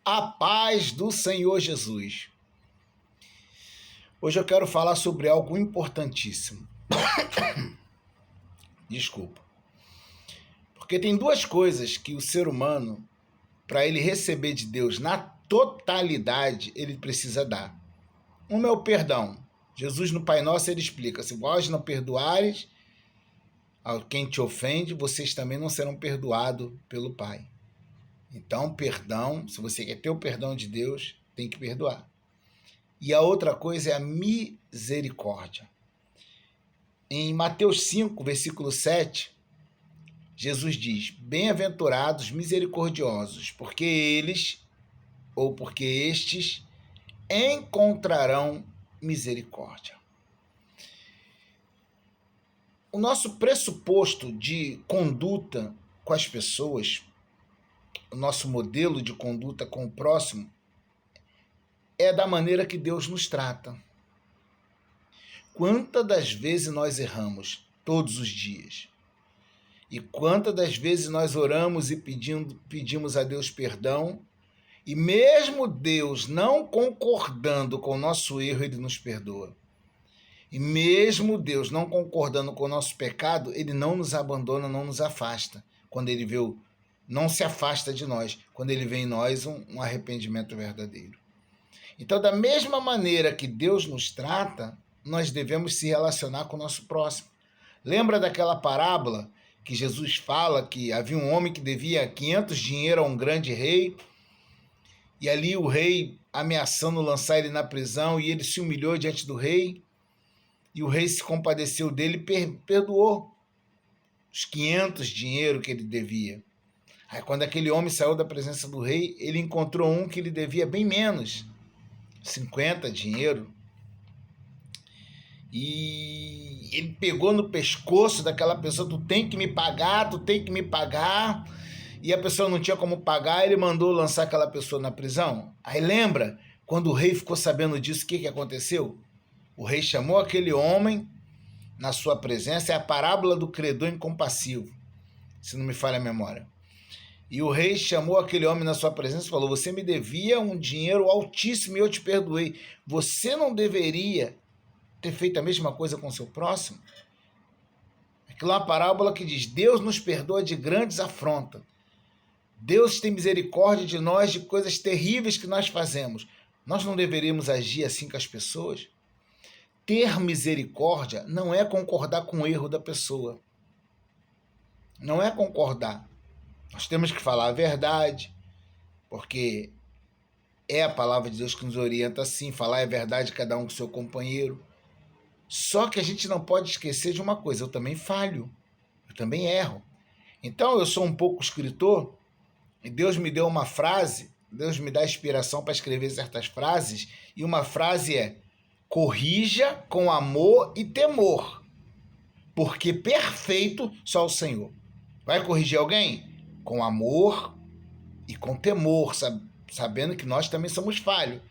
A paz do Senhor Jesus. Hoje eu quero falar sobre algo importantíssimo. Desculpa. Porque tem duas coisas que o ser humano, para ele receber de Deus na totalidade, ele precisa dar. Uma é o perdão. Jesus no Pai Nosso ele explica: se vós não perdoares a quem te ofende, vocês também não serão perdoados pelo Pai. Então, perdão, se você quer ter o perdão de Deus, tem que perdoar. E a outra coisa é a misericórdia. Em Mateus 5, versículo 7, Jesus diz: bem-aventurados misericordiosos, porque eles, ou porque estes, encontrarão misericórdia. O nosso pressuposto de conduta com as pessoas, o nosso modelo de conduta com o próximo, é da maneira que Deus nos trata. Quantas das vezes nós erramos todos os dias? E quantas das vezes nós oramos e pedimos a Deus perdão, e mesmo Deus não concordando com o nosso erro, Ele nos perdoa. E mesmo Deus não concordando com o nosso pecado, Ele não nos abandona, não nos afasta. Quando Ele vê não se afasta de nós, quando Ele vê em nós um arrependimento verdadeiro. Então, da mesma maneira que Deus nos trata, nós devemos se relacionar com o nosso próximo. Lembra daquela parábola que Jesus fala que havia um homem que devia 500 dinheiro a um grande rei, e ali o rei ameaçando lançar ele na prisão, e ele se humilhou diante do rei, e o rei se compadeceu dele e perdoou os 500 dinheiro que ele devia. Aí quando aquele homem saiu da presença do rei, ele encontrou um que lhe devia bem menos, 50 dinheiro, e ele pegou no pescoço daquela pessoa: tu tem que me pagar, tu tem que me pagar. E a pessoa não tinha como pagar, ele mandou lançar aquela pessoa na prisão. Aí lembra, quando o rei ficou sabendo disso, o que aconteceu? O rei chamou aquele homem na sua presença, é a parábola do credor incompassivo, se não me falha a memória. E o rei chamou aquele homem na sua presença e falou: você me devia um dinheiro altíssimo e eu te perdoei. Você não deveria ter feito a mesma coisa com o seu próximo? Aquilo é uma parábola que diz: Deus nos perdoa de grandes afrontas. Deus tem misericórdia de nós, de coisas terríveis que nós fazemos. Nós não deveríamos agir assim com as pessoas? Ter misericórdia não é concordar com o erro da pessoa. Não é concordar. Nós temos que falar a verdade, porque é a palavra de Deus que nos orienta assim, falar a verdade cada um com o seu companheiro. Só que a gente não pode esquecer de uma coisa: eu também falho, eu também erro. Então eu sou um pouco escritor, e Deus me deu uma frase, Deus me dá inspiração para escrever certas frases, e uma frase é: corrija com amor e temor, porque perfeito só o Senhor. Vai corrigir alguém? Com amor e com temor, sabendo que nós também somos falhos.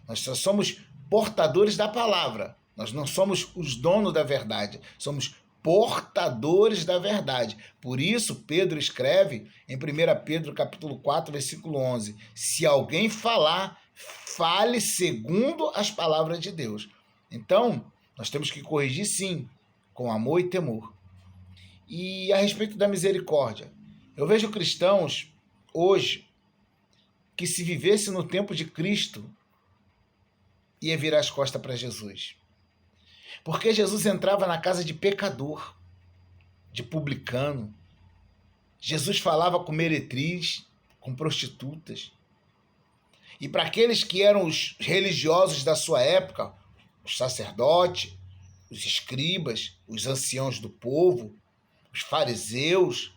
Nós só somos portadores da palavra. Nós não somos os donos da verdade. Somos portadores da verdade. Por isso, Pedro escreve em 1 Pedro capítulo 4, versículo 11: se alguém falar, fale segundo as palavras de Deus. Então, nós temos que corrigir sim, com amor e temor. E a respeito da misericórdia, eu vejo cristãos hoje que, se vivesse no tempo de Cristo, ia virar as costas para Jesus. Porque Jesus entrava na casa de pecador, de publicano. Jesus falava com meretriz, com prostitutas. E para aqueles que eram os religiosos da sua época, os sacerdotes, os escribas, os anciãos do povo, os fariseus,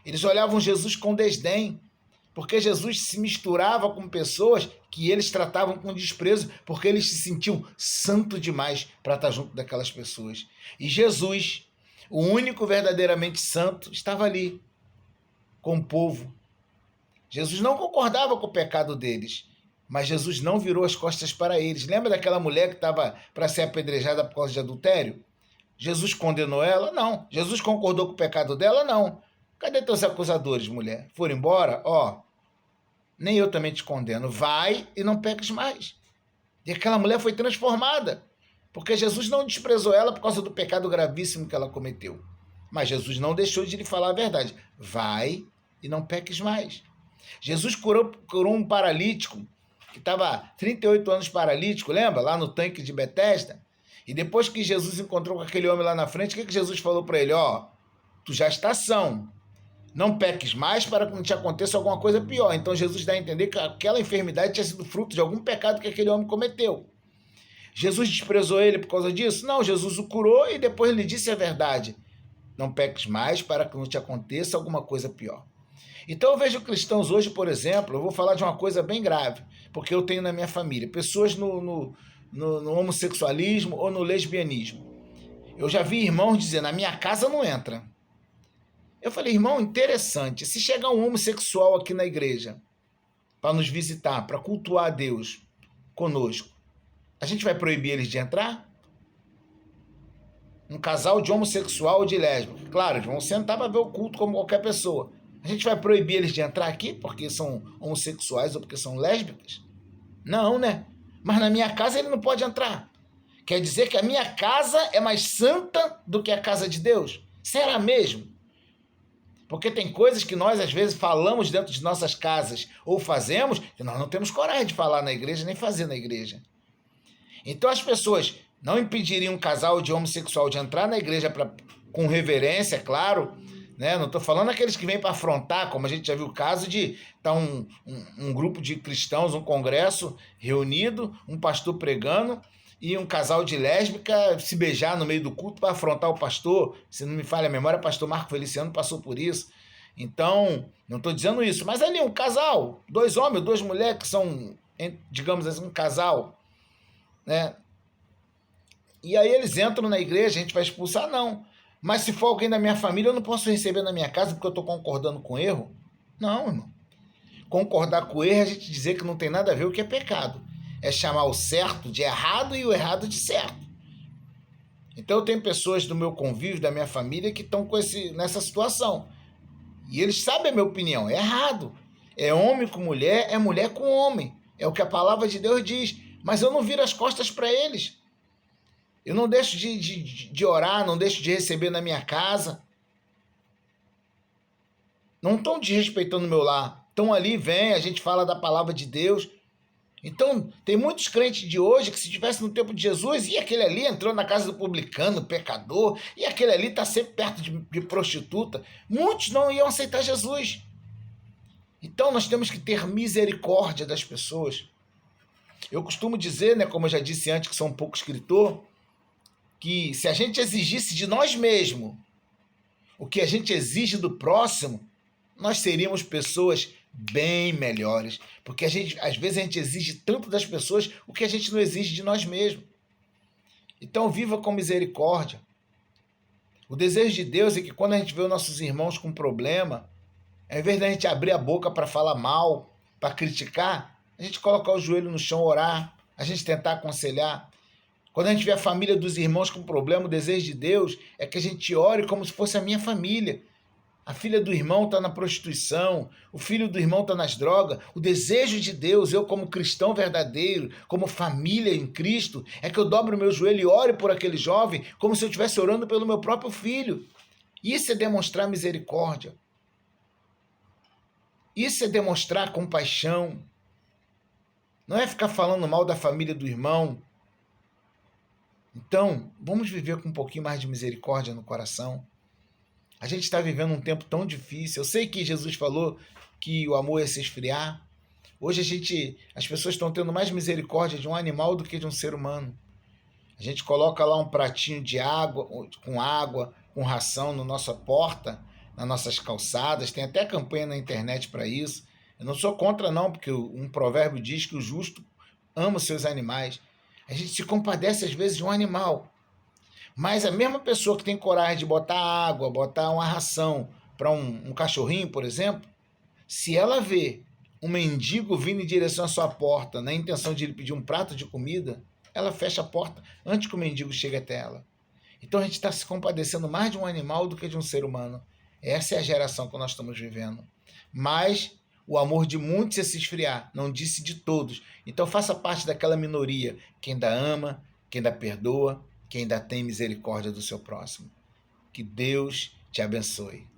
eles olhavam Jesus com desdém, porque Jesus se misturava com pessoas que eles tratavam com desprezo, porque eles se sentiam santo demais para estar junto daquelas pessoas. E Jesus, o único verdadeiramente santo, estava ali com o povo. Jesus não concordava com o pecado deles, mas Jesus não virou as costas para eles. Lembra daquela mulher que estava para ser apedrejada por causa de adultério? Jesus condenou ela? Não. Jesus concordou com o pecado dela? Não. Cadê teus acusadores, mulher? Foram embora? nem eu também te condeno. Vai e não peques mais. E aquela mulher foi transformada, porque Jesus não desprezou ela por causa do pecado gravíssimo que ela cometeu. Mas Jesus não deixou de lhe falar a verdade. Vai e não peques mais. Jesus curou um paralítico, que estava 38 anos paralítico, lembra? Lá no tanque de Betesda. E depois que Jesus encontrou com aquele homem lá na frente, o que Jesus falou para ele? Ó, tu já estás são. Não peques mais para que não te aconteça alguma coisa pior. Então Jesus dá a entender que aquela enfermidade tinha sido fruto de algum pecado que aquele homem cometeu. Jesus desprezou ele por causa disso? Não, Jesus o curou e depois lhe disse a verdade. Não peques mais para que não te aconteça alguma coisa pior. Então eu vejo cristãos hoje, por exemplo, eu vou falar de uma coisa bem grave, porque eu tenho na minha família pessoas no homossexualismo ou no lesbianismo. Eu já vi irmãos dizendo, na minha casa não entra. Eu falei, irmão, interessante, se chegar um homossexual aqui na igreja para nos visitar, para cultuar a Deus conosco, a gente vai proibir eles de entrar? Um casal de homossexual ou de lésbica, claro, eles vão sentar para ver o culto como qualquer pessoa. A gente vai proibir eles de entrar aqui porque são homossexuais ou porque são lésbicas? Não, né? Mas na minha casa ele não pode entrar. Quer dizer que a minha casa é mais santa do que a casa de Deus? Será mesmo? Porque tem coisas que nós, às vezes, falamos dentro de nossas casas ou fazemos que nós não temos coragem de falar na igreja nem fazer na igreja. Então as pessoas não impediriam um casal de homossexual de entrar na igreja com reverência, claro, né? Não estou falando aqueles que vêm para afrontar, como a gente já viu o caso de estar um grupo de cristãos, um congresso reunido, um pastor pregando e um casal de lésbica se beijar no meio do culto para afrontar o pastor. Se não me falha a memória, o pastor Marco Feliciano passou por isso. Então, não estou dizendo isso, mas ali um casal, 2 homens, 2 mulheres que são, digamos assim, um casal, né? E aí eles entram na igreja, a gente vai expulsar? Não. Mas se for alguém da minha família, eu não posso receber na minha casa porque eu estou concordando com o erro? Não, irmão. Concordar com o erro é a gente dizer que não tem nada a ver o que é pecado. É chamar o certo de errado e o errado de certo. Então eu tenho pessoas do meu convívio, da minha família, que estão nessa situação. E eles sabem a minha opinião, é errado. É homem com mulher, é mulher com homem. É o que a palavra de Deus diz. Mas eu não viro as costas para eles. Eu não deixo de orar, não deixo de receber na minha casa. Não estão desrespeitando o meu lar. Estão ali, vem, a gente fala da palavra de Deus. Então, tem muitos crentes de hoje que se estivesse no tempo de Jesus, e aquele ali entrou na casa do publicano, pecador, e aquele ali está sempre perto de prostituta. Muitos não iam aceitar Jesus. Então, nós temos que ter misericórdia das pessoas. Eu costumo dizer, né, como eu já disse antes, que sou um pouco escritor, que se a gente exigisse de nós mesmos o que a gente exige do próximo, nós seríamos pessoas bem melhores. Porque às vezes a gente exige tanto das pessoas o que a gente não exige de nós mesmos. Então viva com misericórdia. O desejo de Deus é que quando a gente vê os nossos irmãos com problema, ao invés da gente abrir a boca para falar mal, para criticar, a gente colocar o joelho no chão, orar, a gente tentar aconselhar. Quando a gente vê a família dos irmãos com problema, o desejo de Deus é que a gente ore como se fosse a minha família. A filha do irmão está na prostituição, o filho do irmão está nas drogas. O desejo de Deus, eu como cristão verdadeiro, como família em Cristo, é que eu dobre o meu joelho e ore por aquele jovem como se eu estivesse orando pelo meu próprio filho. Isso é demonstrar misericórdia. Isso é demonstrar compaixão. Não é ficar falando mal da família do irmão. Então, vamos viver com um pouquinho mais de misericórdia no coração. A gente está vivendo um tempo tão difícil. Eu sei que Jesus falou que o amor ia se esfriar. Hoje as pessoas estão tendo mais misericórdia de um animal do que de um ser humano. A gente coloca lá um pratinho de água, com ração na nossa porta, nas nossas calçadas. Tem até campanha na internet para isso. Eu não sou contra não, porque um provérbio diz que o justo ama os seus animais. A gente se compadece às vezes de um animal. Mas a mesma pessoa que tem coragem de botar água, botar uma ração para um cachorrinho, por exemplo, se ela vê um mendigo vindo em direção à sua porta na intenção de lhe pedir um prato de comida, ela fecha a porta antes que o mendigo chegue até ela. Então a gente está se compadecendo mais de um animal do que de um ser humano. Essa é a geração que nós estamos vivendo. Mas o amor de muitos ia se esfriar, não disse de todos. Então faça parte daquela minoria que ainda ama, que ainda perdoa, que ainda tem misericórdia do seu próximo. Que Deus te abençoe.